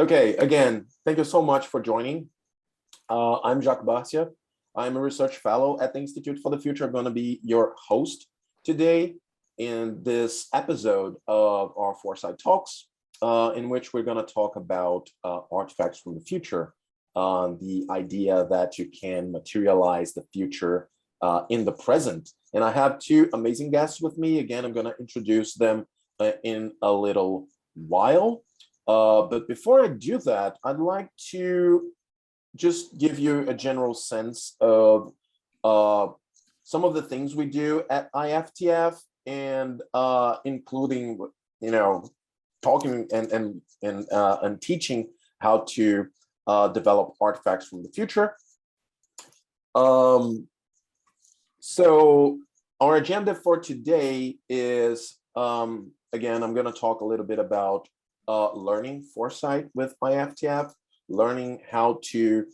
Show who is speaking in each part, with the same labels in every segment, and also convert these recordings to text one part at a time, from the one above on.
Speaker 1: Okay, again, thank you so much for joining. I'm Jacques Barcia. I'm a research fellow at the Institute for the Future. I'm going to be your host today in this episode of our Foresight Talks, in which we're going to talk about artifacts from the future, the idea that you can materialize the future in the present. And I have two amazing guests with me. Again, I'm going to introduce them in a little while. But before I do that, I'd like to just give you a general sense of some of the things we do at IFTF, and including, talking and teaching how to develop artifacts from the future. So our agenda for today is, again, I'm going to talk a little bit about learning foresight with IFTF, learning how to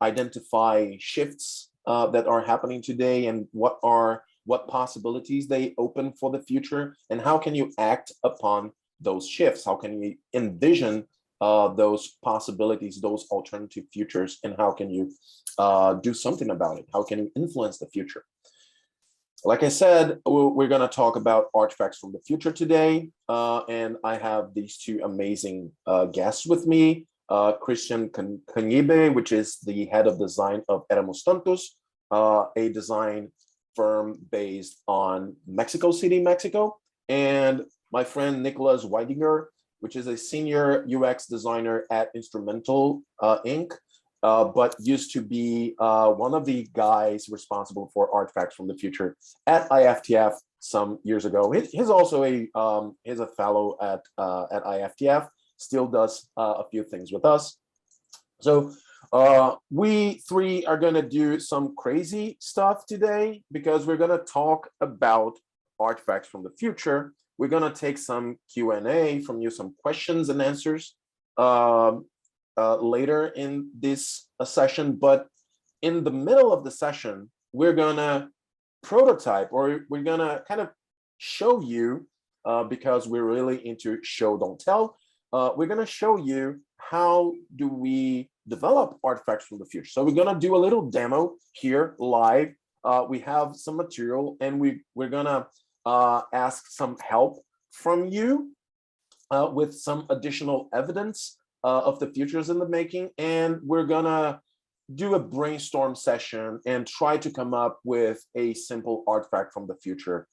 Speaker 1: identify shifts that are happening today and what possibilities they open for the future, and how can you act upon those shifts? How can you envision those possibilities, those alternative futures, and how can you do something about it? How can you influence the future? Like I said, we're going to talk about artifacts from the future today, and I have these two amazing guests with me. Christian Canyibe, which is the head of design of Éramos Tantos, a design firm based on Mexico City, Mexico, and my friend Nicholas Weidinger, which is a senior UX designer at Instrumental Inc., but used to be one of the guys responsible for artifacts from the future at IFTF some years ago. He's also he's a fellow at IFTF, still does a few things with us. So we three are going to do some crazy stuff today because we're going to talk about artifacts from the future. We're going to take some Q&A from you, some questions and answers later in this session, but in the middle of the session, we're gonna prototype, or we're gonna kind of show you, because we're really into show don't tell, we're gonna show you how do we develop artifacts from the future. So we're gonna do a little demo here live. We have some material, and we're gonna ask some help from you with some additional evidence of the futures in the making, and we're gonna do a brainstorm session and try to come up with a simple artifact from the future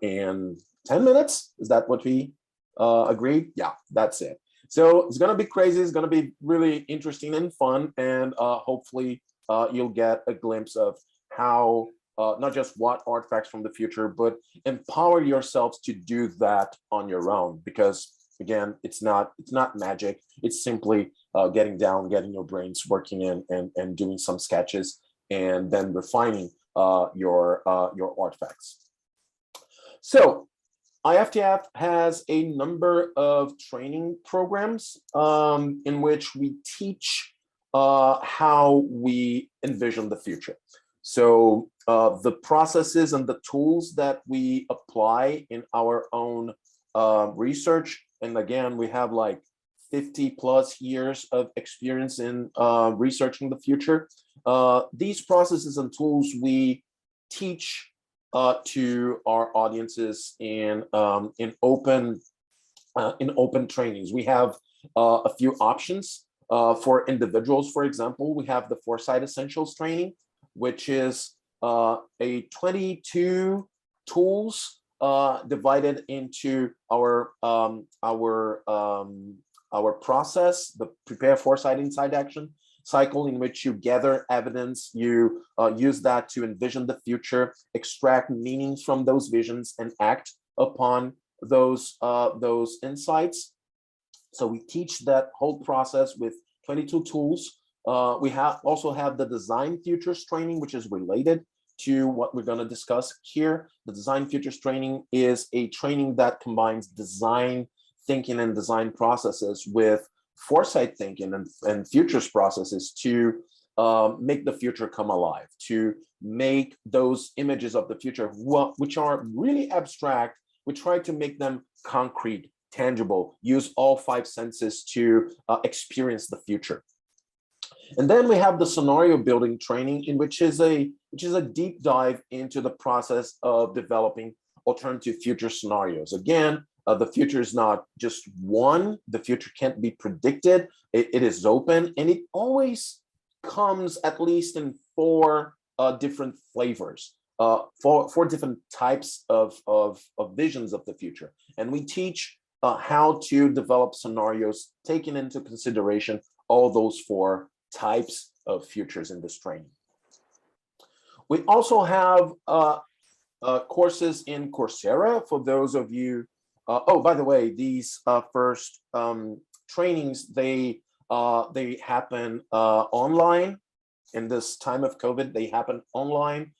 Speaker 1: in 10 minutes. Is that what we agreed? Yeah, that's it. So it's gonna be crazy. It's gonna be really interesting and fun, and hopefully you'll get a glimpse of how not just what artifacts from the future, but empower yourselves to do that on your own, because again, it's not magic. It's simply getting your brains working and doing some sketches, and then refining your artifacts. So IFTF has a number of training programs in which we teach how we envision the future. So the processes and the tools that we apply in our own research. And again, we have like 50 plus years of experience in researching the future. These processes and tools we teach to our audiences in open trainings. We have a few options for individuals. For example, we have the Foresight Essentials training, which is a 22 tools divided into our process, the Prepare Foresight Insight Action cycle, in which you gather evidence, you use that to envision the future, extract meanings from those visions, and act upon those insights. So we teach that whole process with 22 tools. We also have the Design Futures training, which is related to what we're going to discuss here. The Design Futures training is a training that combines design thinking and design processes with foresight thinking and futures processes to make the future come alive, to make those images of the future, which are really abstract. We try to make them concrete tangible, use all five senses to experience the future. And then we have the scenario building training, in which is a deep dive into the process of developing alternative future scenarios. Again, the future is not just one. The future can't be predicted. It is open, and it always comes at least in four different flavors, four different types of visions of the future. And we teach how to develop scenarios taking into consideration all those four types of futures in this training. We also have courses in Coursera for those of you. Oh, by the way, these first trainings, they happen online. In this time of COVID, they happen online.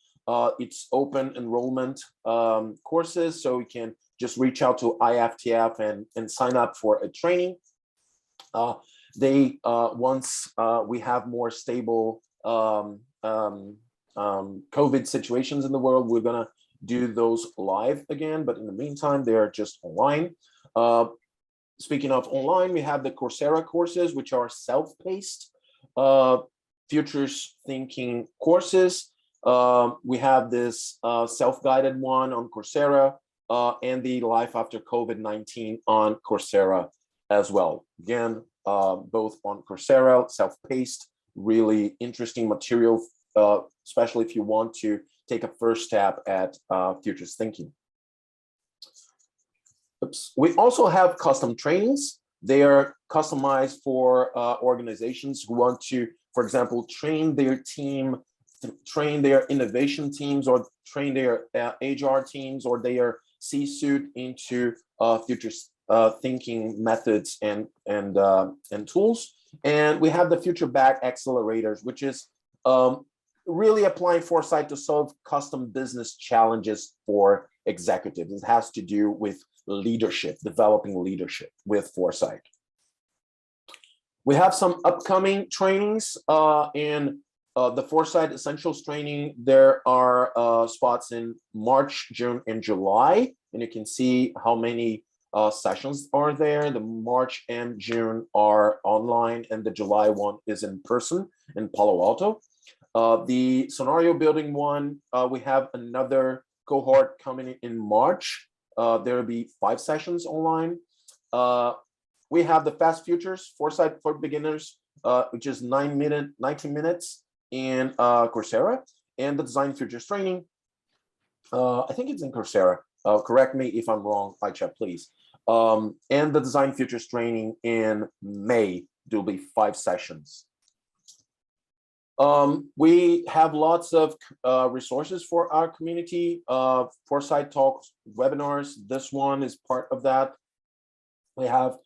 Speaker 1: It's open enrollment courses, so you can just reach out to IFTF and sign up for a training. Once we have more stable COVID situations in the world, we're gonna do those live again, but in the meantime, they're just online. Speaking of online, we have the Coursera courses, which are self-paced futures thinking courses. We have this self-guided one on Coursera and the Life After COVID-19 on Coursera as well. Again, both on Coursera, self-paced, really interesting material, especially if you want to take a first step at futures thinking. Oops. We also have custom trainings. They are customized for organizations who want to, for example, train their team, train their innovation teams, or train their HR teams or their C-suite into futures thinking methods and tools. And we have the Future Back accelerators, which is really applying foresight to solve custom business challenges for executives. It has to do with leadership, developing leadership with foresight. We have some upcoming trainings in the Foresight Essentials training. There are spots in March, June, and July, and you can see how many sessions are there. The March and June are online, and the July one is in person in Palo Alto. The scenario building one, we have another cohort coming in March. There will be 5 sessions online. We have the Fast Futures Foresight for Beginners, which is 19 minutes in Coursera, and the Design Futures training. I think it's in Coursera. Correct me if I'm wrong, Aicha, please. And the Design Futures training in May. There will be 5 sessions. We have lots of resources for our community. Foresight Talks webinars. This one is part of that. We have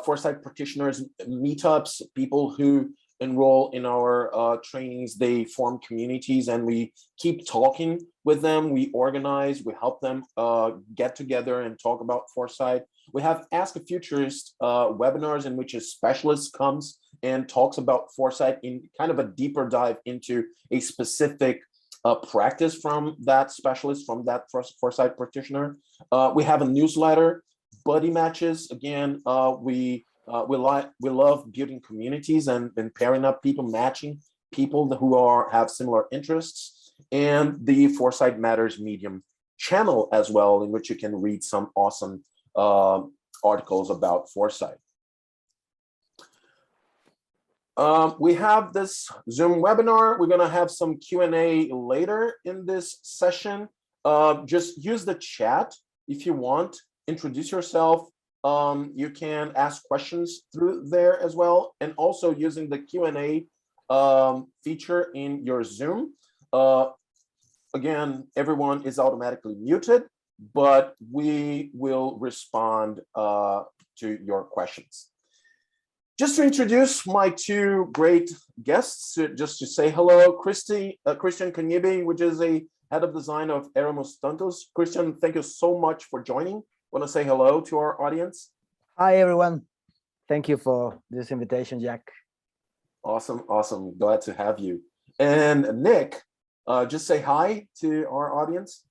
Speaker 1: Foresight practitioners meetups, people who enroll in our trainings. They form communities, and we keep talking with them. We organize, we help them get together and talk about foresight. We have Ask a Futurist webinars, in which a specialist comes and talks about foresight in kind of a deeper dive into a specific practice from that specialist, from that foresight practitioner. We have a newsletter, buddy matches. Again, we love building communities and pairing up people, matching people who have similar interests, and the Foresight Matters Medium channel as well, in which you can read some awesome articles about foresight. We have this Zoom webinar. We're going to have some Q&A later in this session. Just use the chat if you want. Introduce yourself. You can ask questions through there as well, and also using the Q&A feature in your Zoom. Again, everyone is automatically muted, but we will respond to your questions. Just to introduce my 2 great guests, just to say hello, Christian Kanyibi, which is a head of design of Eremos Tantos. Christian, thank you so much for joining. Want to say hello to our audience?
Speaker 2: Hi, everyone. Thank you for this invitation, Jack.
Speaker 1: Awesome, awesome. Glad to have you. And Nick, just say hi to our audience.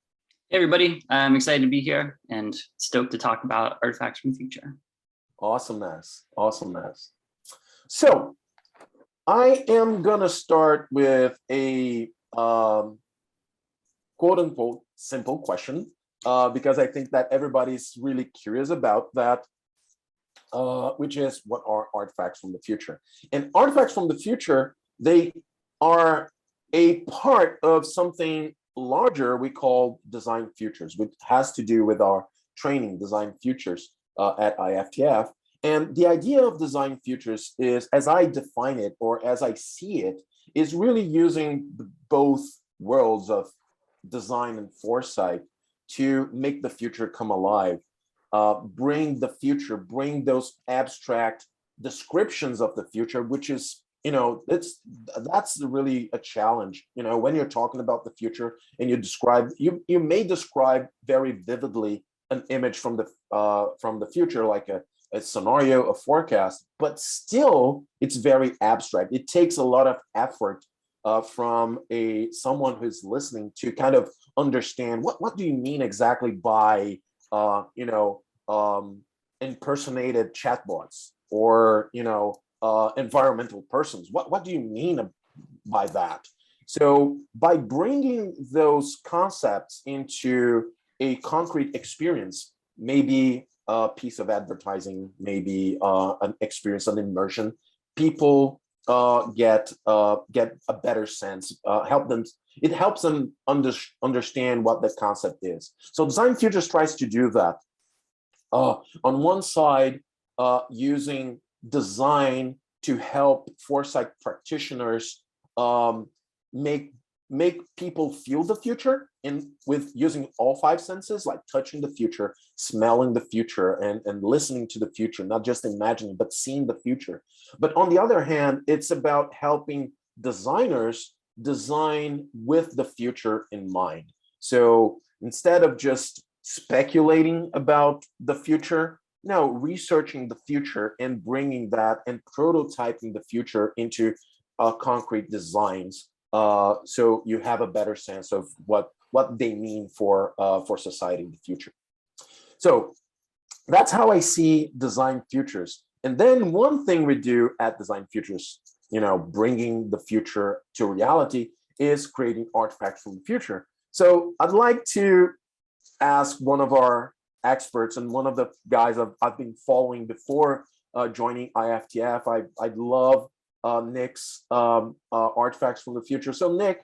Speaker 3: Hey, everybody. I'm excited to be here and stoked to talk about artifacts from the future.
Speaker 1: Awesomeness. Awesomeness. So I am gonna start with a quote unquote simple question because I think that everybody's really curious about that, which is what are artifacts from the future? And artifacts from the future, they are a part of something larger we call design futures, which has to do with our training design futures at IFTF. And the idea of design futures is, as I define it, or as I see it, is really using both worlds of design and foresight to make the future come alive, bring the future, bring those abstract descriptions of the future, which is, that's really a challenge. When you're talking about the future and you may describe very vividly an image from the future, like a scenario, a forecast, but still it's very abstract. It takes a lot of effort from someone who's listening to kind of understand what do you mean exactly by impersonated chatbots, or environmental persons. What do you mean by that? So by bringing those concepts into a concrete experience, maybe a piece of advertising, maybe an experience, an immersion, people get a better sense. It helps them understand what the concept is. So Design Futures tries to do that. On one side, using design to help foresight practitioners make people feel the future with using all five senses, like touching the future, smelling the future, and listening to the future, not just imagining, but seeing the future. But on the other hand, it's about helping designers design with the future in mind. So instead of just speculating about the future, no, researching the future and bringing that and prototyping the future into concrete designs, so you have a better sense of what they mean for society in the future. So that's how I see Design Futures. And then one thing we do at Design Futures, bringing the future to reality, is creating artifacts from the future. So I'd like to ask one of our experts and one of the guys I've been following before joining IFTF. I love Nick's artifacts from the future. So Nick,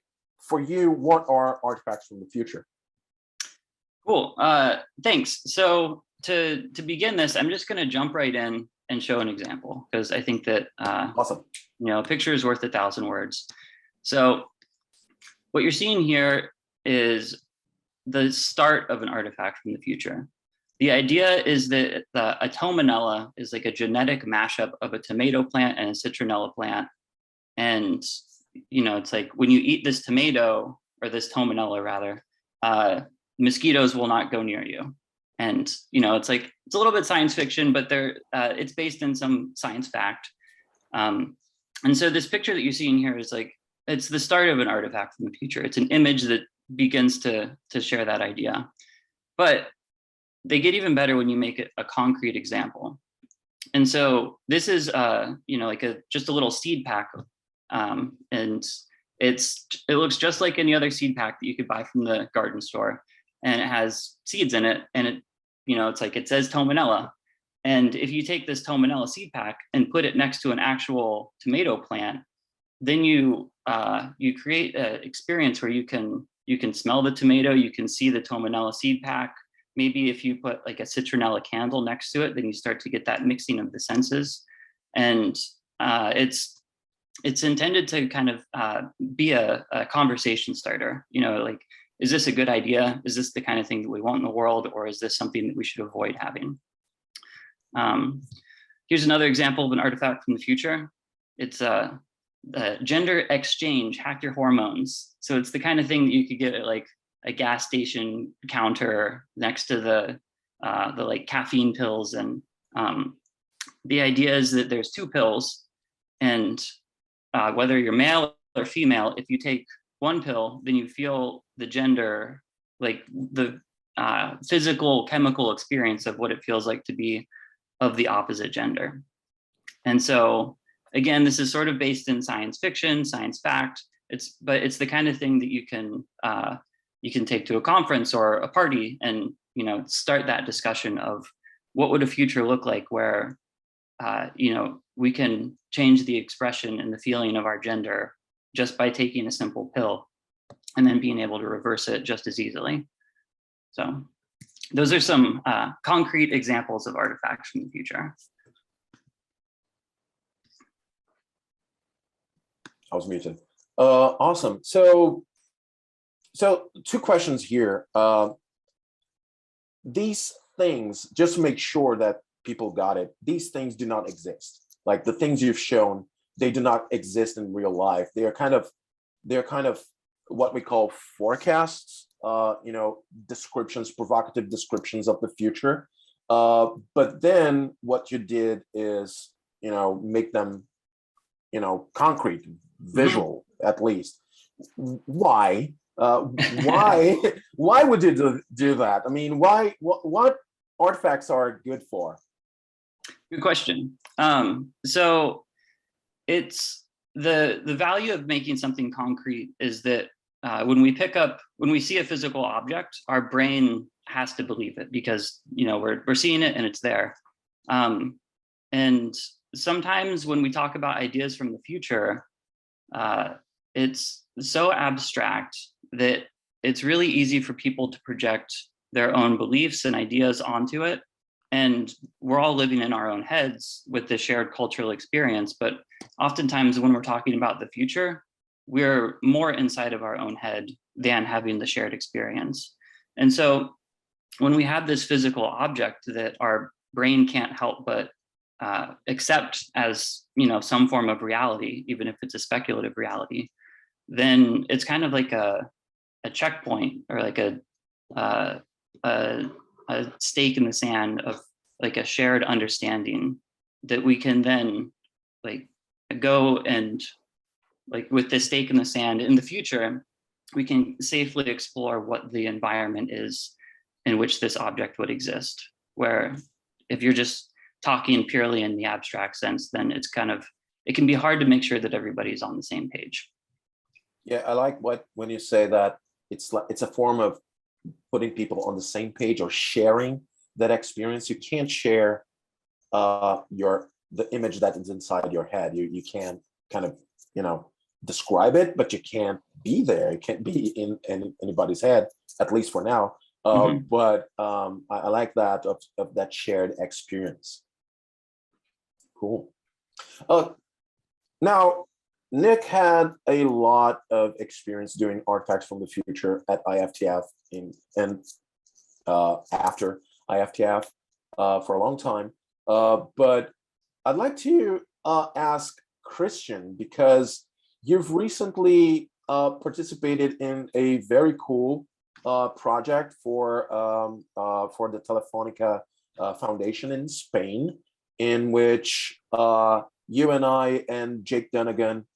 Speaker 1: for you, what are artifacts from the future?
Speaker 3: Cool. Thanks. So to begin this, I'm just going to jump right in and show an example, because I think that
Speaker 1: awesome.
Speaker 3: A picture is worth 1,000 words. So what you're seeing here is the start of an artifact from the future. The idea is that a tomanella is like a genetic mashup of a tomato plant and a citronella plant. And, it's like when you eat this tomato, or this tomanella rather, mosquitoes will not go near you. And, it's a little bit science fiction, but it's based in some science fact. And so this picture that you're seeing here is it's the start of an artifact from the future. It's an image that begins to share that idea. But they get even better when you make it a concrete example. And so this is, just a little seed pack. And it looks just like any other seed pack that you could buy from the garden store. And it has seeds in it. And it says tomanella. And if you take this tomanella seed pack and put it next to an actual tomato plant, then you create an experience where you can smell the tomato, you can see the tomanella seed pack. Maybe if you put like a citronella candle next to it, then you start to get that mixing of the senses. And it's intended to kind of be a conversation starter. Is this a good idea? Is this the kind of thing that we want in the world? Or is this something that we should avoid having? Here's another example of an artifact from the future. It's a gender exchange, hack your hormones. So it's the kind of thing that you could get at like a gas station counter next to the like caffeine pills. And the idea is that there's two pills, and whether you're male or female, if you take one pill, then you feel the gender, like the physical chemical experience of what it feels like to be of the opposite gender. And so, again, this is sort of based in science fiction, science fact. But it's the kind of thing that you can take to a conference or a party and start that discussion of what would a future look like where we can change the expression and the feeling of our gender just by taking a simple pill and then being able to reverse it just as easily. So those are some concrete examples of artifacts from the future.
Speaker 1: I was muted. Awesome. So two questions here. These things, just to make sure that people got it, these things do not exist. Like the things you've shown, they do not exist in real life. They're kind of what we call forecasts, descriptions, provocative descriptions of the future. But then what you did is, make them, concrete, visual, at least. Why? Why would you do that? I mean, why? What artifacts are good for?
Speaker 3: Good question. So it's the value of making something concrete is that when we see a physical object, our brain has to believe it because we're seeing it and it's there. And sometimes when we talk about ideas from the future, it's so abstract that it's really easy for people to project their own beliefs and ideas onto it. And we're all living in our own heads with the shared cultural experience. But oftentimes when we're talking about the future, we're more inside of our own head than having the shared experience. And so when we have this physical object that our brain can't help but accept as some form of reality, even if it's a speculative reality, then it's kind of like a checkpoint or like a stake in the sand of like a shared understanding that we can then like go and like with the stake in the sand in the future, we can safely explore what the environment is in which this object would exist. Where if you're just talking purely in the abstract sense, then it can be hard to make sure that everybody's on the same page.
Speaker 1: Yeah, I like when you say that it's a form of putting people on the same page or sharing that experience. You can't share the image that is inside your head. You can't kind of describe it, but you can't be there. It can't be in anybody's head, at least for now. But I like that of that shared experience. Cool. Now, Nick had a lot of experience doing artifacts from the future at IFTF and after IFTF for a long time. But I'd like to ask Christian, because you've recently participated in a very cool project for the Telefonica Foundation in Spain, in which you and I and Jake Dunnigan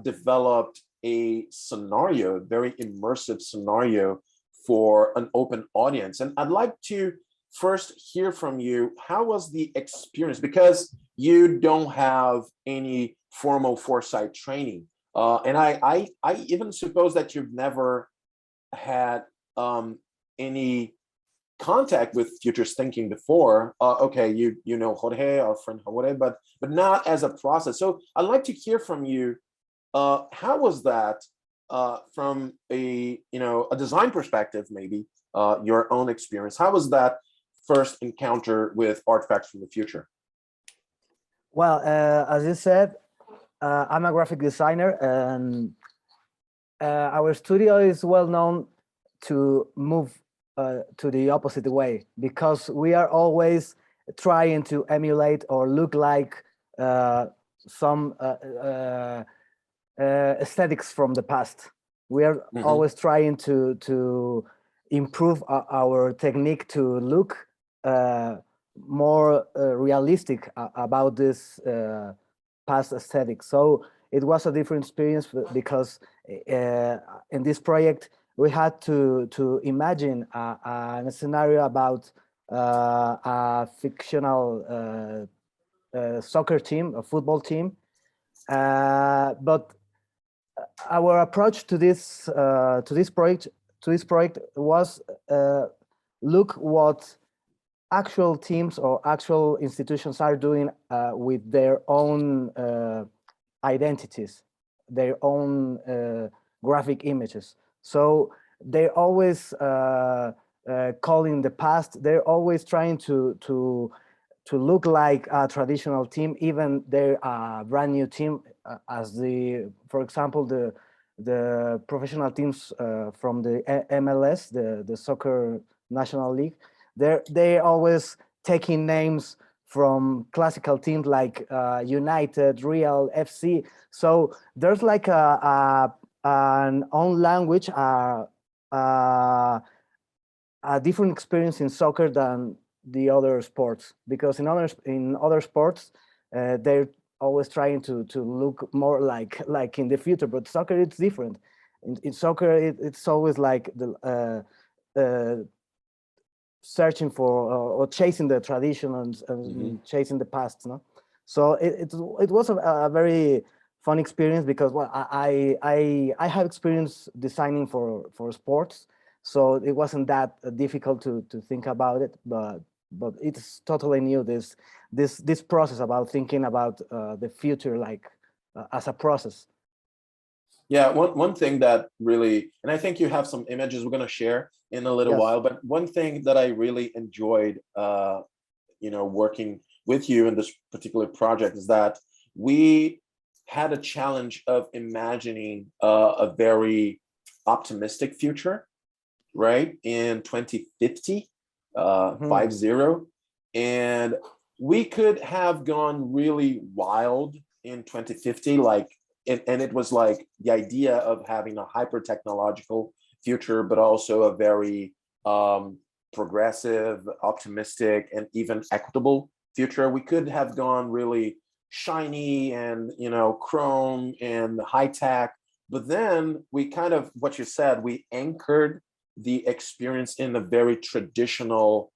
Speaker 1: developed a scenario, a very immersive scenario for an open audience. And I'd like to first hear from you, how was the experience? Because you don't have any formal foresight training. And I even suppose that you've never had any contact with futures thinking before. Okay, you know Jorge, our friend Jorge, but not as a process. So I'd like to hear from you. How was that from a design perspective, maybe your own experience? How was that first encounter with artifacts from the future?
Speaker 2: Well, as you said, I'm a graphic designer, and our studio is well known to move to the opposite way, because we are always trying to emulate or look like some aesthetics from the past. We are always trying to improve our technique to look more realistic about this past aesthetic. So it was a different experience, because in this project we had to imagine a scenario about a fictional soccer team, a football team. But our approach to this project was look what actual teams or actual institutions are doing with their own identities, their own graphic images. So they're always calling the past. They're always trying to look like a traditional team, even they're a brand new team, as for example, the professional teams from the MLS, the Soccer National League. They're always taking names from classical teams like United, Real, FC. So there's like an own language, a different experience in soccer than the other sports, because in other sports they're always trying to look more like in the future, but soccer it's different. In soccer it's always like the searching for or chasing the tradition and chasing the past, no? So it was a very fun experience, because well, I have experience designing for sports, so it wasn't that difficult to think about it, but it's totally new, this process about thinking about the future, like as a process.
Speaker 1: Yeah, one thing that really, and I think you have some images we're going to share in a little
Speaker 2: Yes.
Speaker 1: while, but one thing that I really enjoyed, working with you in this particular project is that we had a challenge of imagining a very optimistic future, right? In 2050, 50, and we could have gone really wild in 2050, and it was like the idea of having a hyper technological future, but also a very progressive, optimistic, and even equitable future. We could have gone really shiny and chrome and high tech, but then we kind of, what you said, we anchored the experience in a very traditional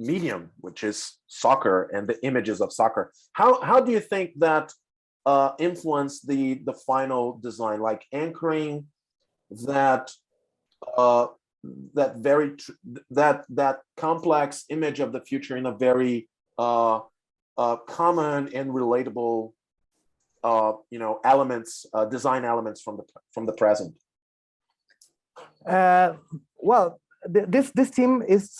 Speaker 1: medium, which is soccer and the images of soccer. How do you think that influence the final design, like anchoring that that complex image of the future in a very common and relatable elements, design elements from the present?
Speaker 2: Well, this team is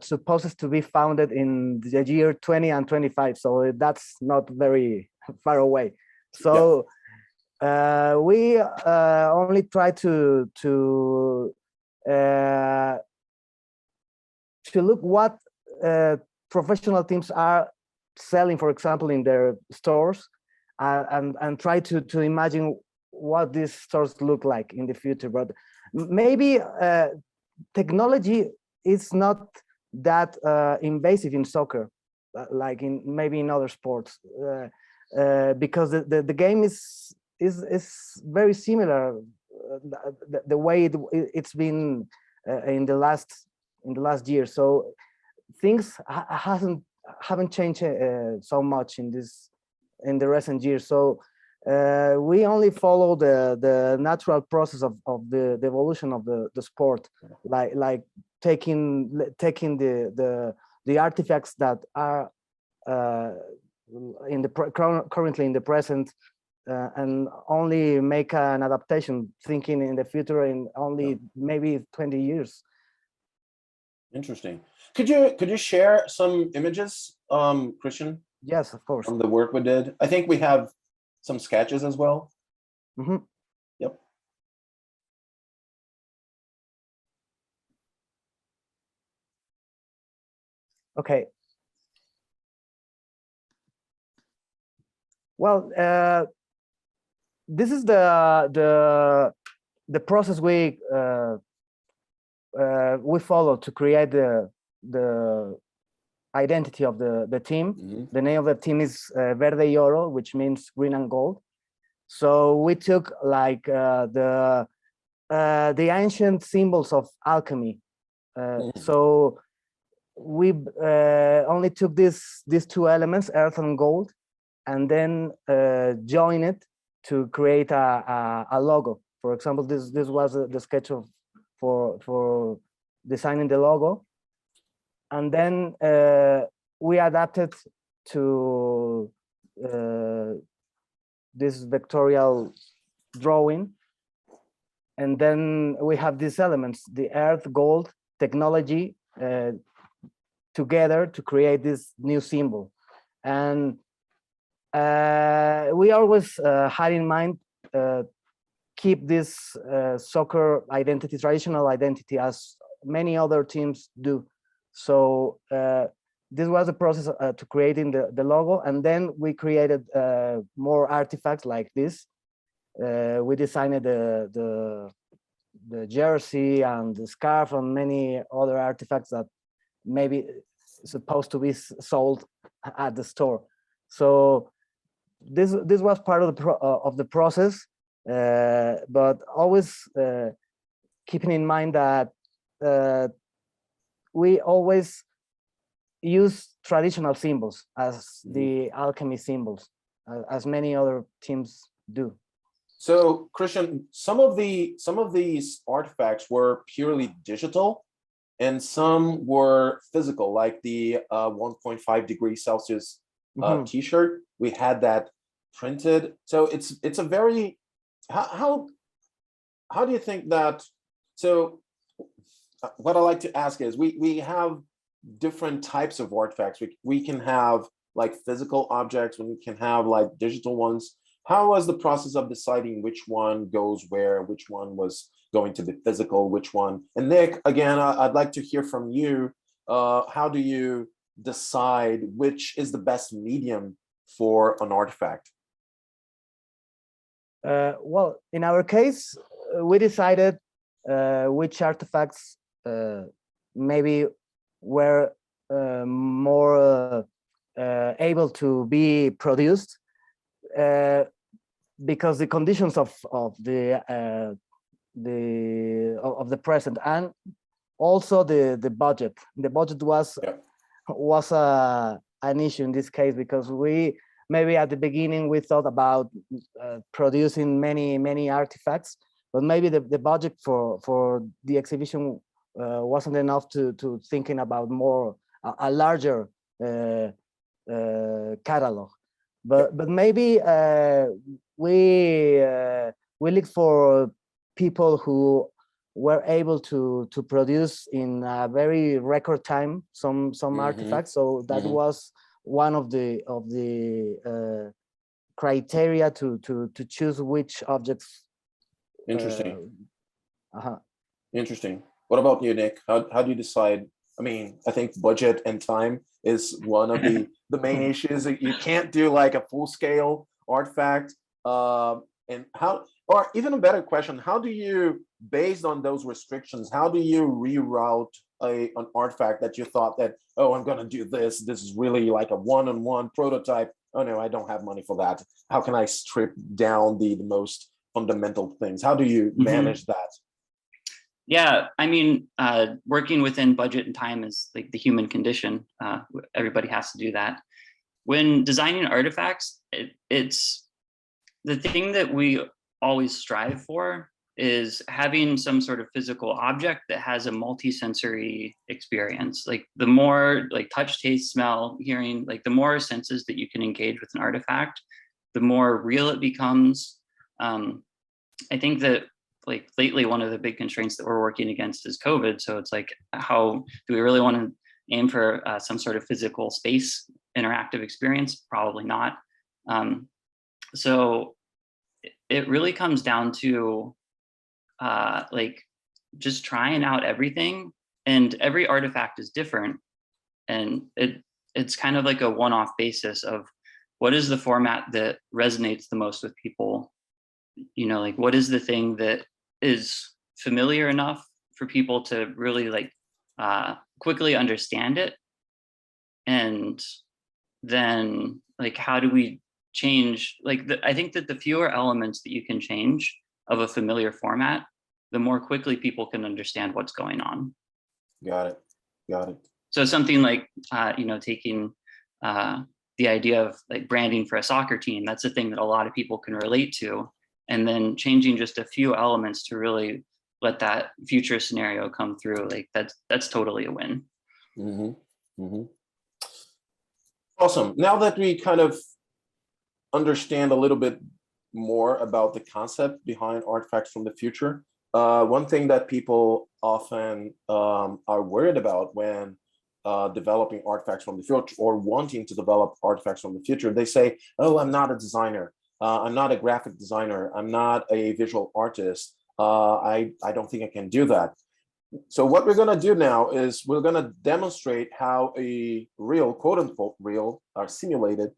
Speaker 2: supposed to be founded in the year 20 and 25, so that's not very far away. So we only try to look what professional teams are selling, for example, in their stores, and try to imagine what these stores look like in the future. But maybe technology is not that invasive in soccer, like maybe in other sports, because the game is very similar. The way it's been in the last year. So things haven't changed so much in the recent years. So we only follow the natural process of the evolution of the sport, like taking the artifacts that are currently in the present, and only make an adaptation, thinking in the future in only maybe 20 years.
Speaker 1: Interesting. Could you share some images, Christian?
Speaker 2: Yes, of course.
Speaker 1: From the work we did. I think we have some sketches as well. Yep.
Speaker 2: Okay. Well, this is the process we follow to create the identity of the team. The name of the team is Verde y Oro, which means green and gold. So we took like the ancient symbols of alchemy. So we only took these two elements, earth and gold, and then join it to create a logo. For example, this was the sketch of for designing the logo, and then we adapted to this vectorial drawing, and then we have these elements, the earth, gold, technology, together to create this new symbol. And we always had in mind keep this soccer identity, traditional identity, as many other teams do. So this was the process to creating the logo, and then we created more artifacts like this. We designed the jersey and the scarf and many other artifacts that maybe supposed to be sold at the store. So this was part of the process, but always keeping in mind that we always use traditional symbols as the alchemy symbols, as many other teams do.
Speaker 1: So Christian, some of these artifacts were purely digital, and some were physical, like the 1.5 degrees Celsius T-shirt. We had that printed. So it's a very how do you think that? So what I like to ask is we have different types of artifacts. We can have like physical objects, and we can have like digital ones. How was the process of deciding which one goes where, which one was going to be physical, which one? And Nick, again, I'd like to hear from you. How do you decide which is the best medium for an artifact?
Speaker 2: Well, in our case, we decided which artifacts maybe were more able to be produced because the conditions of the present, and also the budget. The budget was an issue in this case, because we maybe at the beginning we thought about producing many artifacts, but maybe the budget for the exhibition wasn't enough to thinking about more a larger catalog. But maybe we look for people who were able to produce in a very record time some artifacts. So that was one of the criteria to choose which objects.
Speaker 1: Interesting. Interesting. What about you, Nick? How do you decide? I mean, I think budget and time is one of the main issues. You can't do like a full scale artifact. And how, or even a better question, how do you, based on those restrictions, how do you reroute an artifact that you thought that, oh, I'm going to do this. This is really like a one-on-one prototype. Oh no, I don't have money for that. How can I strip down the most fundamental things? How do you manage that?
Speaker 3: Yeah, I mean, working within budget and time is like the human condition. Everybody has to do that. When designing artifacts, it's the thing that we always strive for is having some sort of physical object that has a multi-sensory experience. Like the more like touch, taste, smell, hearing, like the more senses that you can engage with an artifact, the more real it becomes. I think that like lately, one of the big constraints that we're working against is COVID. So it's like, how do we really want to aim for some sort of physical space interactive experience? Probably not. So it really comes down to like just trying out everything, and every artifact is different. And it's kind of like a one-off basis of what is the format that resonates the most with people. You know, like what is the thing that is familiar enough for people to really like quickly understand it, and then like how do we change, like I think that the fewer elements that you can change of a familiar format, the more quickly people can understand what's going on.
Speaker 1: Got it.
Speaker 3: So something like, taking the idea of like branding for a soccer team, that's a thing that a lot of people can relate to. And then changing just a few elements to really let that future scenario come through, like that's totally a win.
Speaker 1: Mhm, mhm. Awesome. Now that we kind of understand a little bit more about the concept behind artifacts from the future, one thing that people often are worried about when developing artifacts from the future or wanting to develop artifacts from the future, they say, oh, I'm not a designer. I'm not a graphic designer. I'm not a visual artist. I don't think I can do that. So what we're going to do now is we're going to demonstrate how a real, quote unquote, real or simulated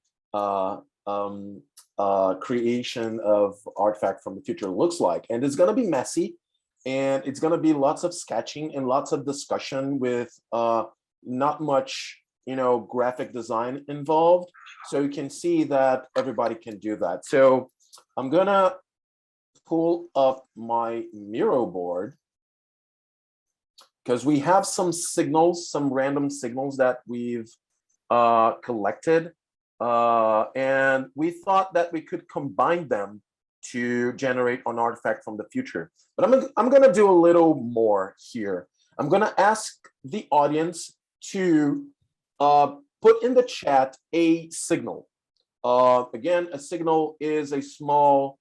Speaker 1: creation of artifact from the future looks like. And it's going to be messy, and it's going to be lots of sketching and lots of discussion with not much, graphic design involved. So you can see that everybody can do that. So I'm going to pull up my Miro board, because we have some signals, some random signals that we've collected. And we thought that we could combine them to generate an artifact from the future. But I'm going to do a little more here. I'm going to ask the audience to put in the chat a signal. Again, a signal is a small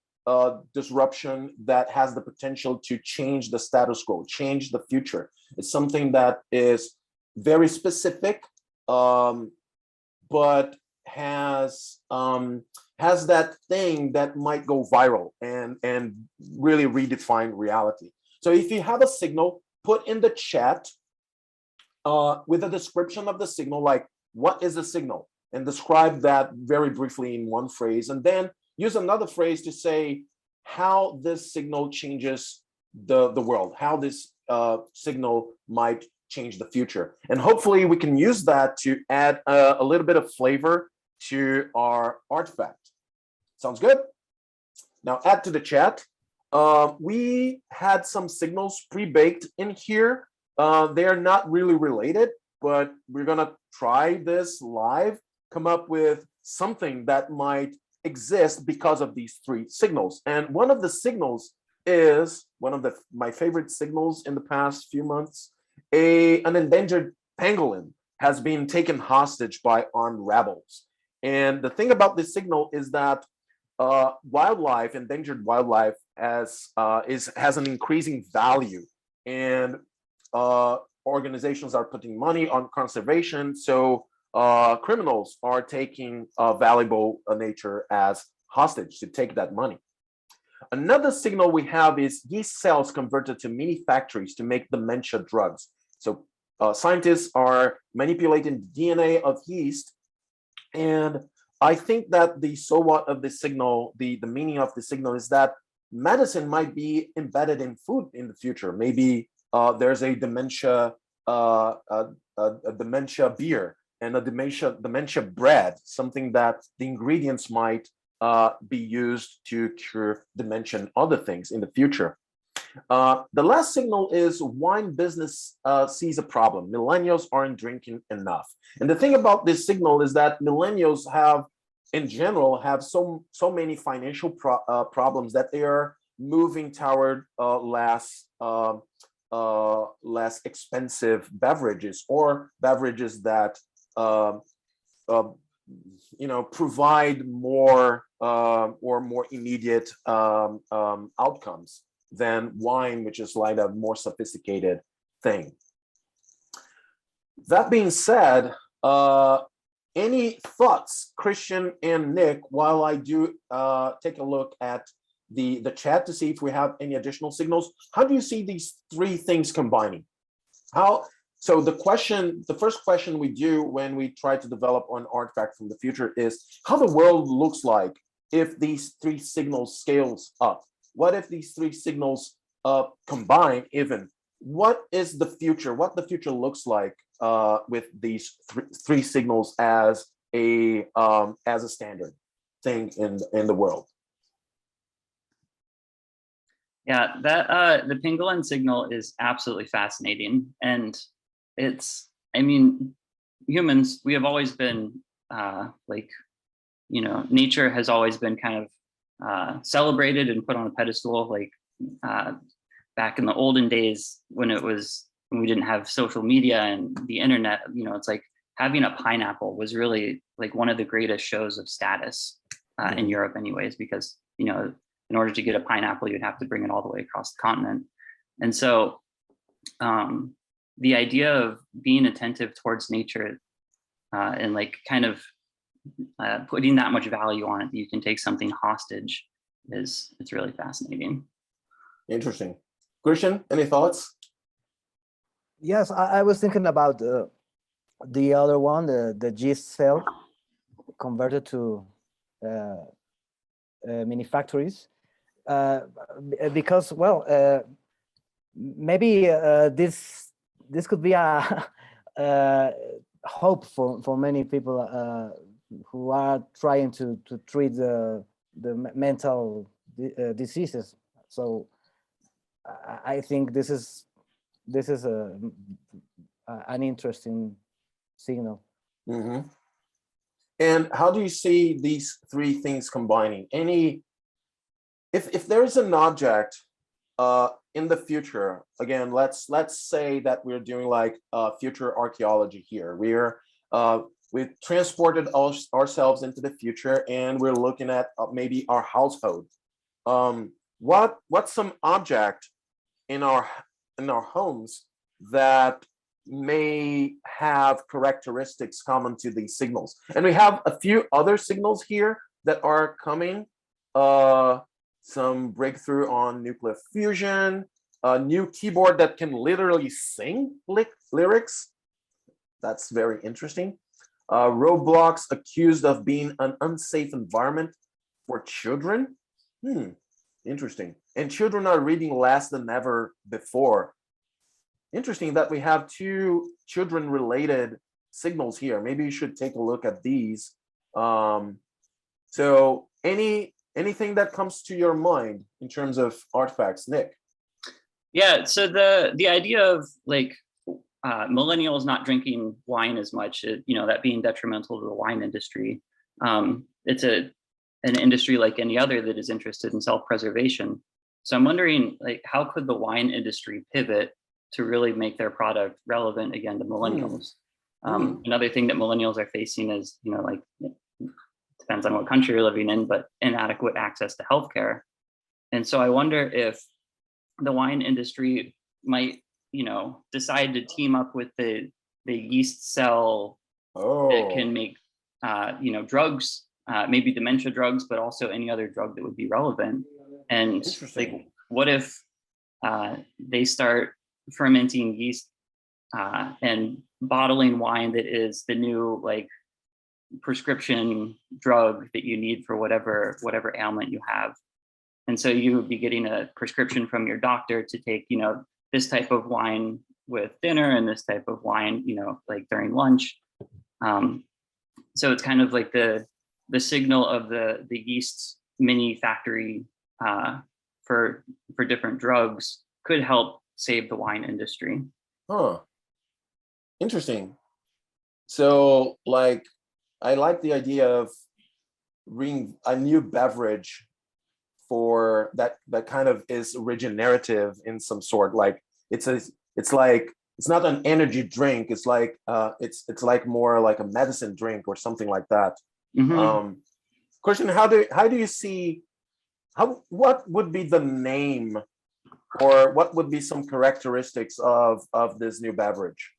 Speaker 1: disruption that has the potential to change the status quo, change the future. It's something that is very specific, but has that thing that might go viral and really redefine reality. So if you have a signal, put in the chat with a description of the signal, like what is a signal, and describe that very briefly in one phrase, and then use another phrase to say how this signal changes the world, how this signal might change the future. And hopefully we can use that to add a little bit of flavor to our artifact. Sounds good? Now add to the chat. We had some signals pre-baked in here. They are not really related, but we're gonna try this live, come up with something that might exist because of these three signals. And one of the signals is one of my favorite signals in the past few months. An endangered pangolin has been taken hostage by armed rebels. And the thing about this signal is that wildlife, endangered wildlife, has an increasing value, and organizations are putting money on conservation. So criminals are taking valuable nature as hostage to take that money. Another signal we have is yeast cells converted to mini factories to make dementia drugs. So scientists are manipulating the DNA of yeast, and I think that the so what of the signal, the meaning of the signal is that medicine might be embedded in food in the future. Maybe there's a dementia beer and a dementia bread, something that the ingredients might be used to cure dementia and other things in the future. The last signal is wine business sees a problem. Millennials aren't drinking enough. And the thing about this signal is that millennials have, in general, have so many financial problems that they are moving toward less expensive beverages, or beverages that provide more or more immediate outcomes than wine, which is like a more sophisticated thing. That being said, any thoughts, Christian and Nick, while I do take a look at the chat to see if we have any additional signals? How do you see these three things combining? So the first question we do when we try to develop an artifact from the future is how the world looks like if these three signals scales up. What if these three signals combine even? What is the future? What the future looks like with these three signals as a standard thing in the world?
Speaker 3: Yeah, that the pangolin signal is absolutely fascinating, and I mean, humans, we have always been like, you know, nature has always been kind of celebrated and put on a pedestal. Like back in the olden days when we didn't have social media and the internet, you know, it's like having a pineapple was really like one of the greatest shows of status in Europe anyways, because, you know, in order to get a pineapple, you'd have to bring it all the way across the continent. And so the idea of being attentive towards nature and like kind of putting that much value on it that you can take something hostage it's really fascinating.
Speaker 1: Interesting. Christian, any thoughts?
Speaker 2: Yes, I was thinking about the other one, the yeast cell converted to mini factories, because well, maybe this could be a, hope for many people who are trying to treat the mental diseases. So I think this is an interesting signal.
Speaker 1: Mm-hmm. And how do you see these three things combining? If there is an object in the future, again, let's say that we're doing like future archaeology here. We've transported ourselves into the future, and we're looking at maybe our household. What's some object in our homes that may have characteristics common to these signals? And we have a few other signals here that are coming. Some breakthrough on nuclear fusion, a new keyboard that can literally sing lyrics. That's very interesting. Roblox accused of being an unsafe environment for children. Interesting. And children are reading less than ever before. Interesting that we have two children-related signals here. Maybe you should take a look at these. So anything that comes to your mind in terms of artifacts, Nick? Yeah,
Speaker 3: so the idea of like millennials not drinking wine as much, you know, that being detrimental to the wine industry. It's an industry like any other that is interested in self-preservation. So I'm wondering, like, how could the wine industry pivot to really make their product relevant again to millennials? Another thing that millennials are facing is, you know, like, depends on what country you're living in, but inadequate access to healthcare. And so I wonder if the wine industry might, you know, decide to team up with the yeast cell that can make, you know, drugs, maybe dementia drugs, but also any other drug that would be relevant. And like, what if they start fermenting yeast and bottling wine that is the new like prescription drug that you need for whatever ailment you have. And so you would be getting a prescription from your doctor to take, you know, this type of wine with dinner and this type of wine, you know, like during lunch. So it's kind of like the signal of the yeast mini factory for different drugs could help save the wine industry.
Speaker 1: Interesting. So like, I like the idea of bringing a new beverage for that kind of is regenerative in some sort. Like it's not an energy drink. It's like it's like more like a medicine drink or something like that. Christian, how do you see what would be the name, or what would be some characteristics of this new beverage?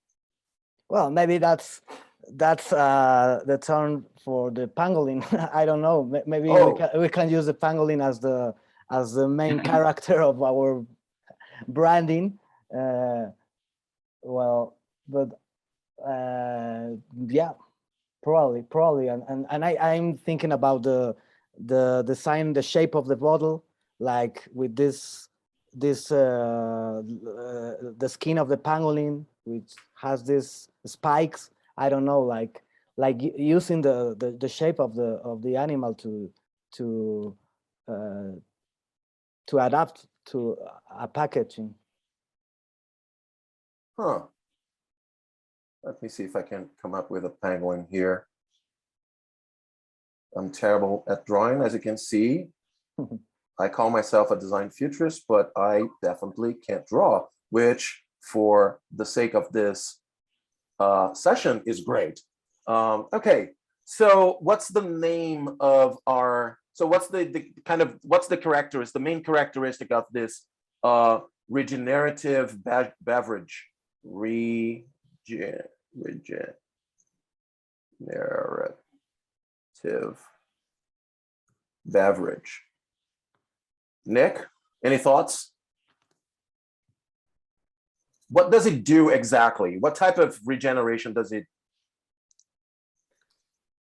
Speaker 2: Well, maybe that's the term for the pangolin. I don't know. Maybe we can use the pangolin as the main character of our branding. Well, but yeah, probably, and I'm thinking about the design, the shape of the bottle, like with this the skin of the pangolin, which has these spikes. I don't know, like using the shape of the animal to adapt to a packaging.
Speaker 1: Let me see if I can come up with a penguin here. I'm terrible at drawing, as you can see. I call myself a design futurist, but I definitely can't draw, which for the sake of this session is great. Okay, so what's the name of our, so what's the kind of, what's the characteristic, the main characteristic of this regenerative beverage? Regenerative beverage. Nick, any thoughts? What does it do exactly? What type of regeneration does it?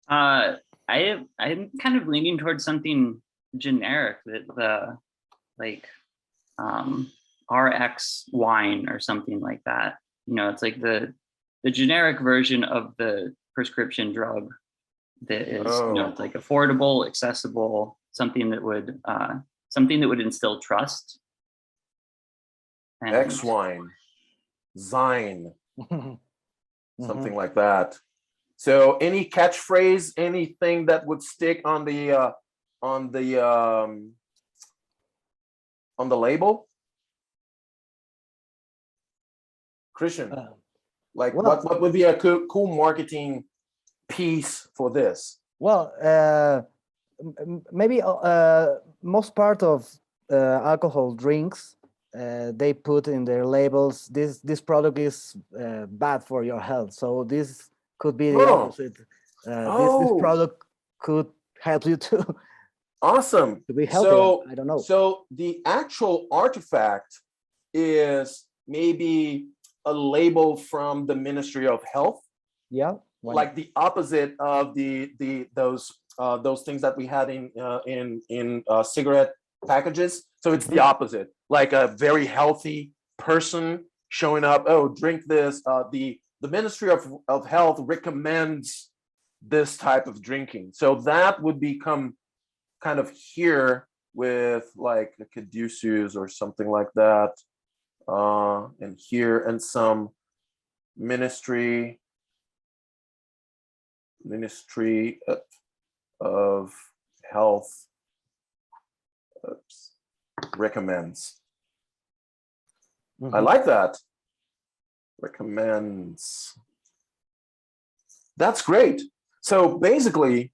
Speaker 3: I'm kind of leaning towards something generic, that the like RX wine or something like that. You know, it's like the generic version of the prescription drug that is, you know, it's like affordable, accessible, something that would instill trust. And
Speaker 1: X wine, Zine, something like that. So any catchphrase, anything that would stick on the label? Christian, like
Speaker 2: well,
Speaker 1: what would be a cool marketing piece for this?
Speaker 2: Well, maybe most part of alcohol drinks, they put in their labels, this product is bad for your health. So this could be the opposite. This product could help you to
Speaker 1: awesome
Speaker 2: to be healthy. I don't know.
Speaker 1: So the actual artifact is maybe a label from the Ministry of Health.
Speaker 2: Yeah.
Speaker 1: Like the opposite of those things that we had in cigarette packages. So it's the opposite, like a very healthy person showing up. Oh, drink this. The Ministry of Health recommends this type of drinking. So that would become kind of here with like a caduceus or something like that, and here and some Ministry of Health recommends. I like that. Recommends. That's great. So basically,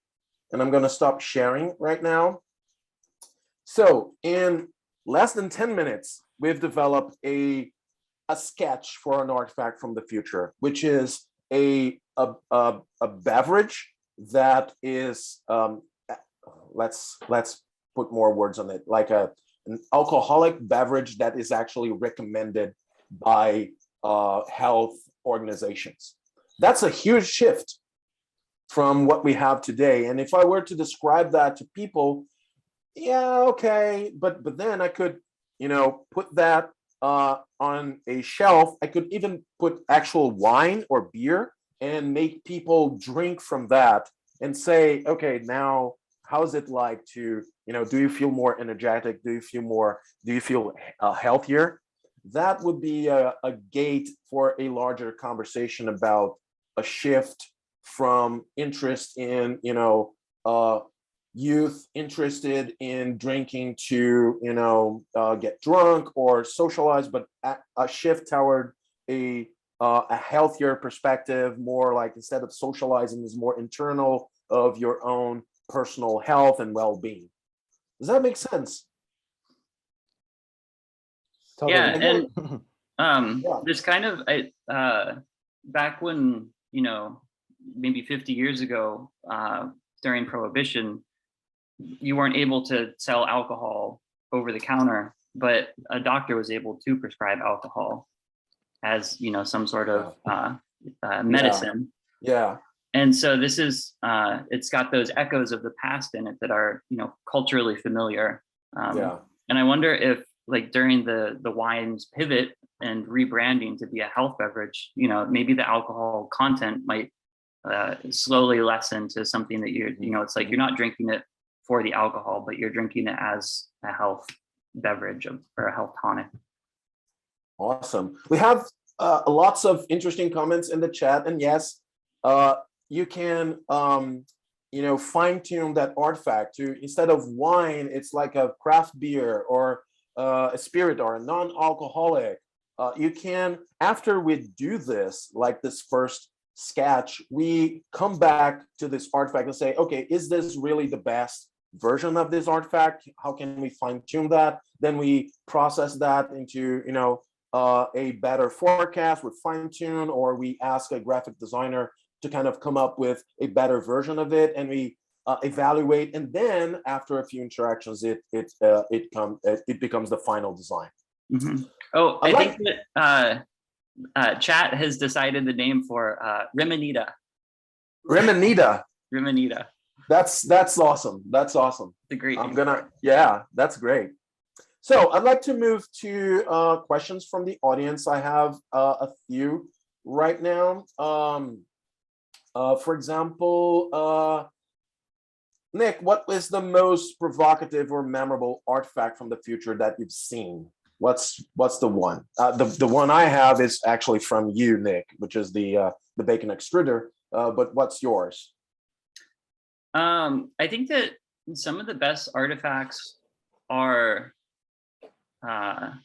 Speaker 1: and I'm going to stop sharing right now. So in less than 10 minutes, we've developed a sketch for an artifact from the future, which is a beverage that is let's put more words on it, like an alcoholic beverage that is actually recommended by health organizations. That's a huge shift from what we have today. And if I were to describe that to people, yeah, okay, but then I could, you know, put that on a shelf. I could even put actual wine or beer and make people drink from that and say, okay, now how's it like to, you know, do you feel more energetic? Do you feel healthier? That would be a gate for a larger conversation about a shift from interest in, you know, youth interested in drinking to, you know, get drunk or socialize, but a shift toward a healthier perspective, more like instead of socializing is more internal of your own personal health and well-being. Does that make sense?
Speaker 2: Totally.
Speaker 3: Yeah, and
Speaker 1: yeah.
Speaker 3: this kind of back when, you know, maybe 50 years ago, during Prohibition, you weren't able to sell alcohol over the counter, but a doctor was able to prescribe alcohol as, you know, some sort of medicine.
Speaker 1: Yeah.
Speaker 3: And so this is, it's got those echoes of the past in it that are, you know, culturally familiar. And I wonder if, like, during the wine's pivot and rebranding to be a health beverage, you know, maybe the alcohol content might slowly lessen to something that you're, you know, it's like you're not drinking it for the alcohol, but you're drinking it as a health beverage or a health tonic.
Speaker 1: Awesome. We have Lots of interesting comments in the chat, and yes, you can fine tune that artifact to, instead of wine, it's like a craft beer or a spirit or a non-alcoholic. You can, after we do this, like this first sketch, we come back to this artifact and say, okay, is this really the best version of this artifact? How can we fine tune that? Then we process that into a better forecast with fine tune, or we ask a graphic designer to kind of come up with a better version of it, and we evaluate, and then after a few interactions, it becomes the final design.
Speaker 3: Mm-hmm. Oh, I think that chat has decided the name for Rimanita.
Speaker 1: Rimanita.
Speaker 3: Rimanita.
Speaker 1: That's awesome. That's awesome.
Speaker 3: It's a great.
Speaker 1: Yeah, that's great. So I'd like to move to questions from the audience. I have a few right now. For example, Nick, what is the most provocative or memorable artifact from the future that you've seen? What's the one? The one I have is actually from you, Nick, which is the bacon extruder. But what's yours?
Speaker 3: I think that some of the best artifacts are some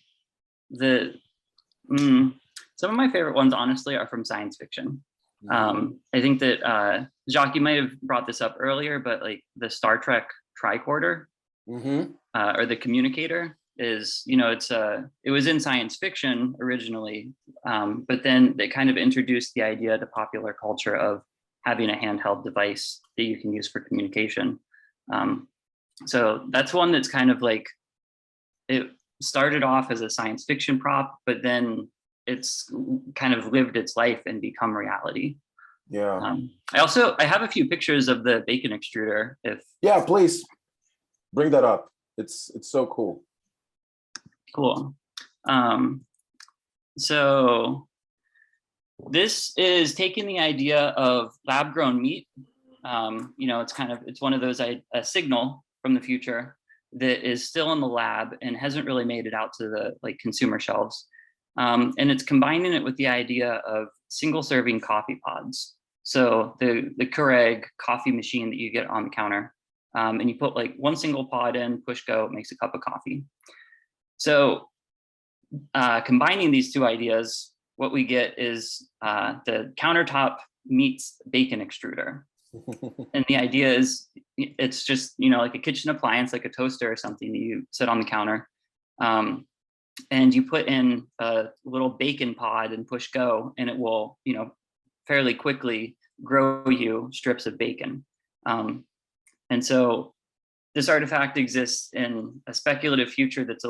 Speaker 3: of my favorite ones, honestly, are from science fiction. I think that Jacques, you might have brought this up earlier, but like the Star Trek tricorder or the communicator is, it was in science fiction originally, but then they kind of introduced the idea to popular culture of having a handheld device that you can use for communication. So that's one that's kind of like, it started off as a science fiction prop, but then it's kind of lived its life and become reality.
Speaker 1: Yeah.
Speaker 3: I have a few pictures of the bacon extruder.
Speaker 1: Yeah, please bring that up. It's so cool.
Speaker 3: Cool. So this is taking the idea of lab grown meat. It's one of those, a signal from the future that is still in the lab and hasn't really made it out to the consumer shelves. And it's combining it with the idea of single serving coffee pods. So the Keurig coffee machine that you get on the counter, and you put like one single pod in, push go, it makes a cup of coffee. So combining these two ideas, what we get is the countertop meets bacon extruder. And the idea is it's just, like a kitchen appliance, like a toaster or something that you sit on the counter. And you put in a little bacon pod and push go, and it will, fairly quickly grow you strips of bacon. And so this artifact exists in a speculative future that's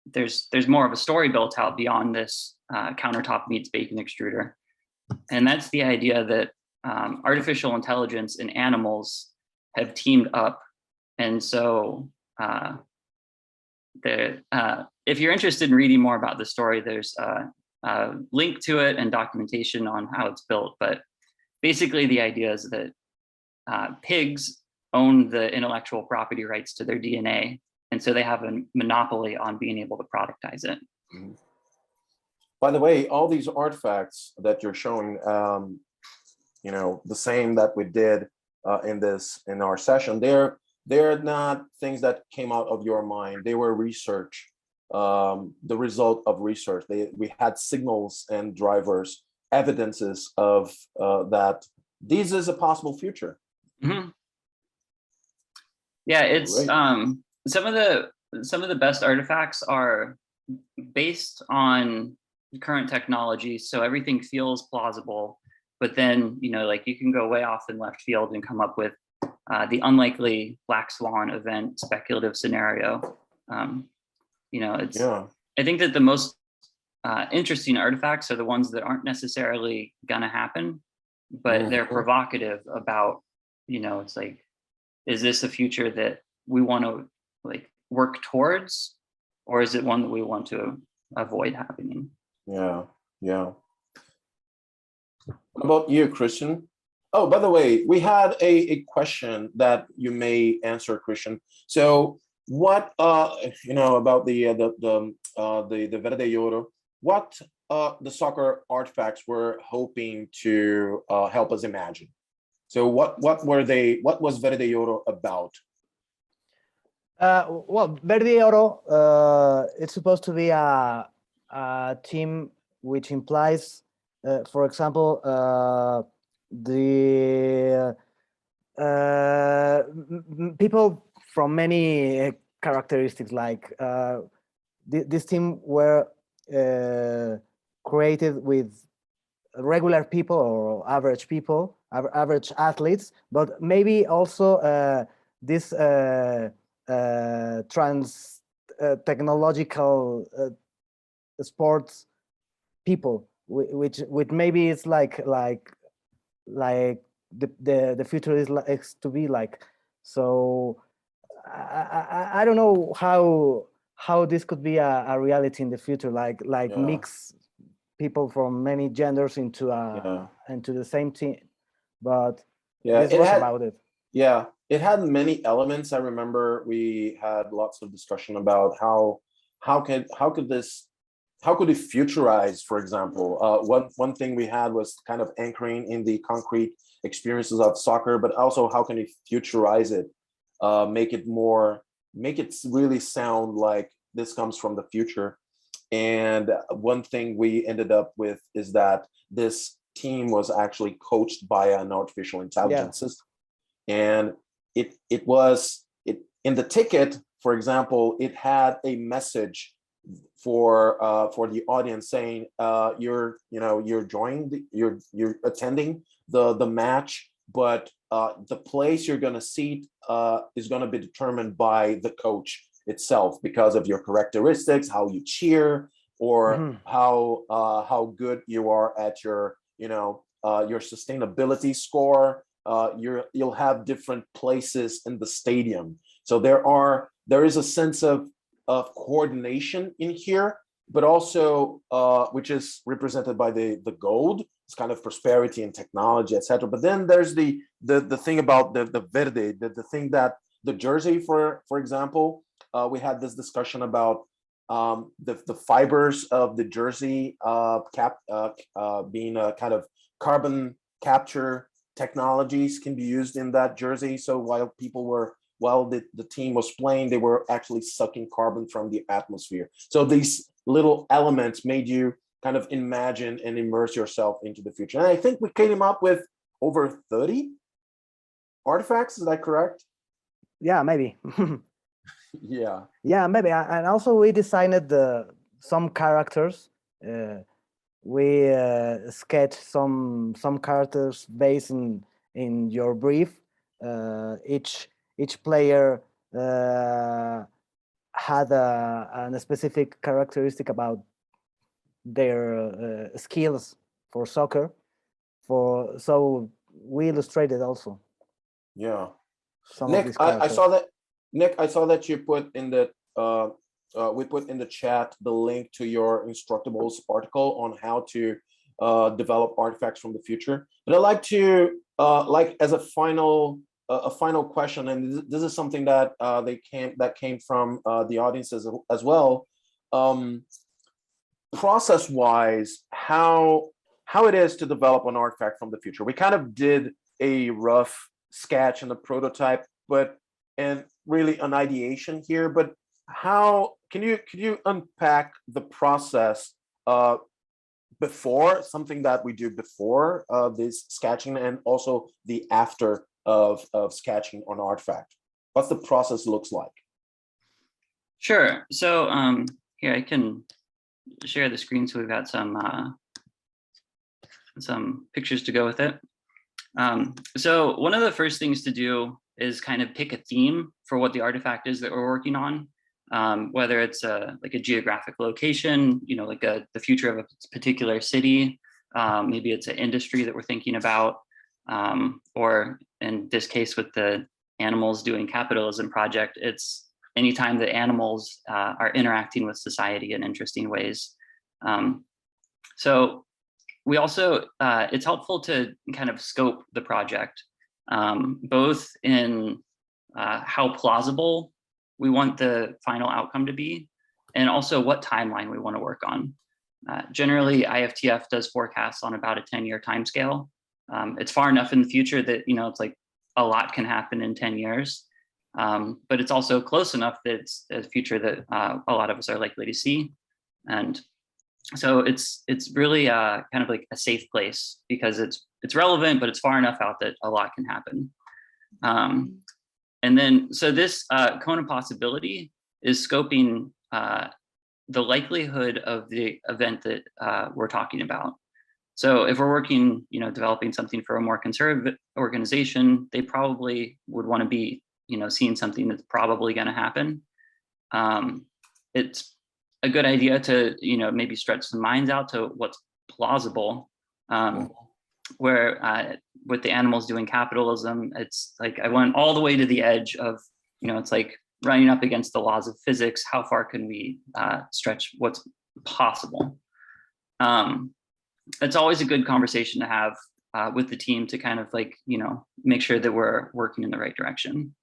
Speaker 3: there's more of a story built out beyond this countertop meets bacon extruder. And that's the idea that artificial intelligence and animals have teamed up. And so if you're interested in reading more about the story, there's a link to it and documentation on how it's built. But basically the idea is that pigs own the intellectual property rights to their DNA. And so they have a monopoly on being able to productize it.
Speaker 1: By the way, all these artifacts that you're showing, the same that we did in our session, they're not things that came out of your mind. They were research, the result of research. We had signals and drivers, evidences of that this is a possible future.
Speaker 3: Mm-hmm. Yeah, it's some of the best artifacts are based on current technology, so everything feels plausible. But then, you can go way off in left field and come up with the unlikely black swan event speculative scenario. I think that the most interesting artifacts are the ones that aren't necessarily gonna happen, but they're provocative about, it's like, is this a future that we want to work towards, or is it one that we want to avoid happening?
Speaker 1: Yeah. What about you, Christian? Oh, by the way, we had a question that you may answer, Christian. So what about the Verde Oro? What the soccer artifacts were hoping to help us imagine? So what were they? What was Verde Oro about?
Speaker 2: Well, Verde Oro, it's supposed to be a team which implies, for example, the people from many characteristics. Like this team were created with regular people or average people, average athletes, but maybe also this trans technological sports people, which maybe it's like the future is to be like. So I don't know how this could be a reality in the future, like
Speaker 1: Yeah.
Speaker 2: mix people from many genders into
Speaker 1: Yeah.
Speaker 2: into the same team, but
Speaker 1: Yeah,
Speaker 2: this
Speaker 1: it
Speaker 2: was
Speaker 1: had
Speaker 2: about it.
Speaker 1: yeah, it had many elements. I remember we had lots of discussion about how could this how could it futurize, for example. One thing we had was kind of anchoring in the concrete experiences of soccer, but also how can it futurize it, make it really sound like this comes from the future. And one thing we ended up with is that this team was actually coached by an artificial
Speaker 2: Yeah.
Speaker 1: intelligence system. And it in the ticket, for example, it had a message for the audience saying you're joining you're attending the match, but the place you're going to seat is going to be determined by the coach itself because of your characteristics, how you cheer, or
Speaker 2: Mhm.
Speaker 1: how good you are at your sustainability score. You'll have different places in the stadium, so there is a sense of coordination in here, but also which is represented by the gold. It's kind of prosperity and technology, etc. But then there's the thing about the verde, the thing that the jersey, for example, we had this discussion about the fibers of the jersey being a kind of carbon capture technologies can be used in that jersey. So while the team was playing, they were actually sucking carbon from the atmosphere. So these little elements made you kind of imagine and immerse yourself into the future. And I think we came up with over 30 artifacts. Is that correct?
Speaker 2: Yeah, maybe.
Speaker 1: Yeah.
Speaker 2: Yeah, maybe. And also we designed some characters. We sketched some characters based in your brief. Each player had a specific characteristic about their skills for soccer. So we illustrated also
Speaker 1: Yeah.
Speaker 2: some of
Speaker 1: Nick,
Speaker 2: these
Speaker 1: I
Speaker 2: characters.
Speaker 1: saw that. Nick, I saw that you put in the we put in the chat the link to your Instructables article on how to develop artifacts from the future. But I'd like to like as a final question, and this is something that came from the audience as well. Process wise, how it is to develop an artifact from the future. We kind of did a rough sketch and a prototype, and really an ideation here. But how could you unpack the process before, something that we do before this sketching, and also the after of sketching on artifact? What's the process looks like?
Speaker 3: Sure. So here I can share the screen, so we've got some pictures to go with it. So one of the first things to do is kind of pick a theme for what the artifact is that we're working on, whether it's like a geographic location, like the future of a particular city, maybe it's an industry that we're thinking about, or in this case with the animals doing capitalism project, it's anytime that animals are interacting with society in interesting ways. So we also, it's helpful to kind of scope the project, both in how plausible we want the final outcome to be, and also what timeline we want to work on. Generally, IFTF does forecasts on about a 10-year timescale. It's far enough in the future that, you know, it's like a lot can happen in 10 years, but it's also close enough that it's a future that a lot of us are likely to see. And so it's really kind of like a safe place because it's relevant, but it's far enough out that a lot can happen. And then, so this cone of possibility is scoping the likelihood of the event that we're talking about. So if we're working, you know, developing something for a more conservative organization, they probably would want to be, you know, seeing something that's probably going to happen. It's a good idea to, you know, maybe stretch some minds out to what's plausible. Where with the animals doing capitalism, it's like I went all the way to the edge of, you know, it's like running up against the laws of physics. How far can we stretch what's possible? It's always a good conversation to have with the team to kind of like, you know, make sure that we're working in the right direction.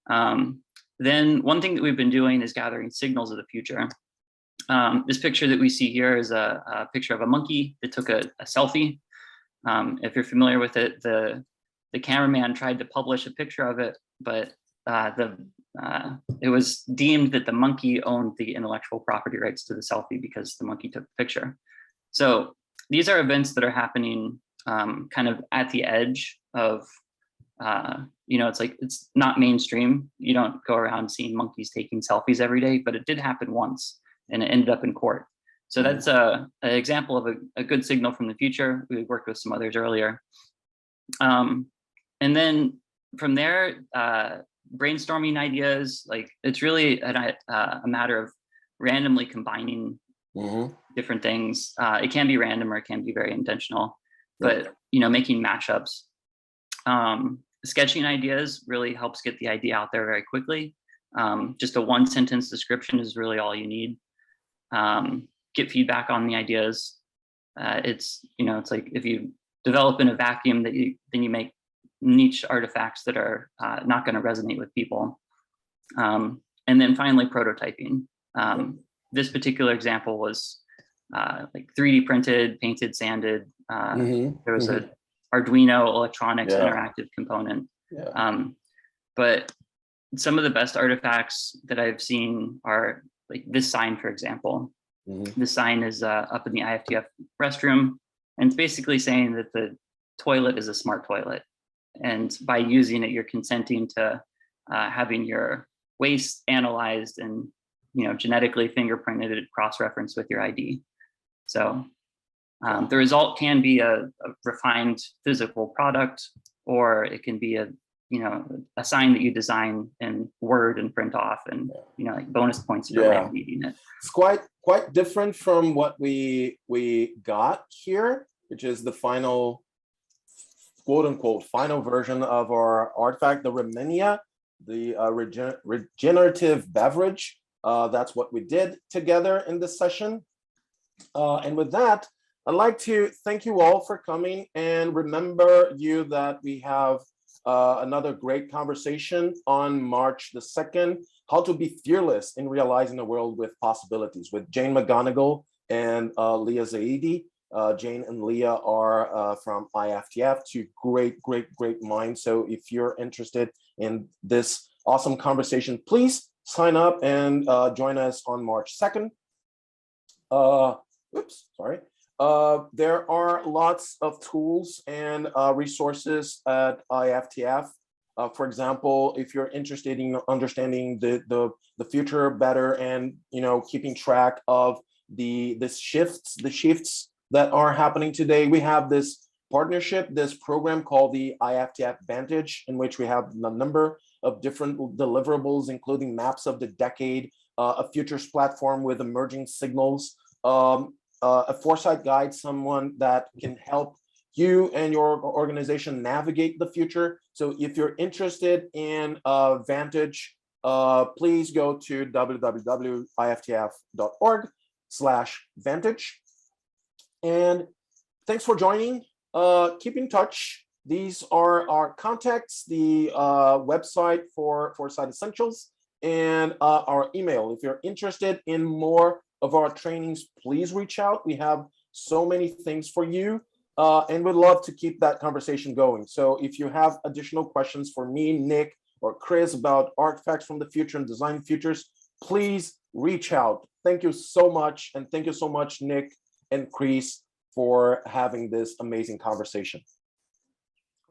Speaker 3: Then one thing that we've been doing is gathering signals of the future. This picture that we see here is a picture of a monkey that took a selfie. If you're familiar with it, the cameraman tried to publish a picture of it, but it was deemed that the monkey owned the intellectual property rights to the selfie because the monkey took the picture. So these are events that are happening kind of at the edge of, you know, it's like, it's not mainstream. You don't go around seeing monkeys taking selfies every day, but it did happen once and it ended up in court. So that's an example of a good signal from the future. We worked with some others earlier. And then from there, brainstorming ideas, like it's really a matter of randomly combining different things. It can be random or it can be very intentional, but, you know, making mashups. Sketching ideas really helps get the idea out there very quickly. Just a one sentence description is really all you need. Get feedback on the ideas. It's, you know, it's like if you develop in a vacuum that then you make niche artifacts that are not going to resonate with people. And then finally prototyping. This particular example was like 3D printed, painted, sanded. There was a Arduino electronics interactive component. But some of the best artifacts that I've seen are like this sign, for example. This sign is up in the IFTF restroom, and it's basically saying that the toilet is a smart toilet. And by using it, you're consenting to having your waste analyzed and, you know, genetically fingerprinted, cross-referenced with your ID. So the result can be a refined physical product, or it can be a, you know, a sign that you design in Word and print off, and, you know, like bonus points for reading it.
Speaker 1: It's quite different from what we got here, which is the final, quote unquote, final version of our artifact, the Remmenia, the regenerative beverage. That's what we did together in this session. And with that, I'd like to thank you all for coming, and remember you that we have another great conversation on March the 2nd, how to be fearless in realizing a world with possibilities, with Jane McGonigal and Leah Zaidi. Jane and Leah are from IFTF, two great minds. So if you're interested in this awesome conversation, please sign up and join us on March 2nd. There are lots of tools and resources at IFTF. For example, if you're interested in understanding the future better and, you know, keeping track of the shifts that are happening today, we have this partnership, this program called the IFTF Vantage, in which we have a number of different deliverables, including maps of the decade, a futures platform with emerging signals, a foresight guide, someone that can help you and your organization navigate the future. So if you're interested in Vantage, please go to www.iftf.org/Vantage. And thanks for joining. Keep in touch. These are our contacts, the website for Foresight Essentials, and our email. If you're interested in more of our trainings, please reach out. We have so many things for you, and we'd love to keep that conversation going. So if you have additional questions for me, Nick, or Chris about artifacts from the future and design futures, please reach out. Thank you so much. And thank you so much, Nick and Chris, for having this amazing conversation.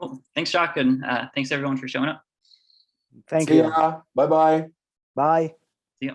Speaker 3: Cool. Thanks, Jacques, and thanks everyone for showing up.
Speaker 2: Thank
Speaker 1: See
Speaker 2: you.
Speaker 1: ya. Bye-bye.
Speaker 2: Bye.
Speaker 3: See ya.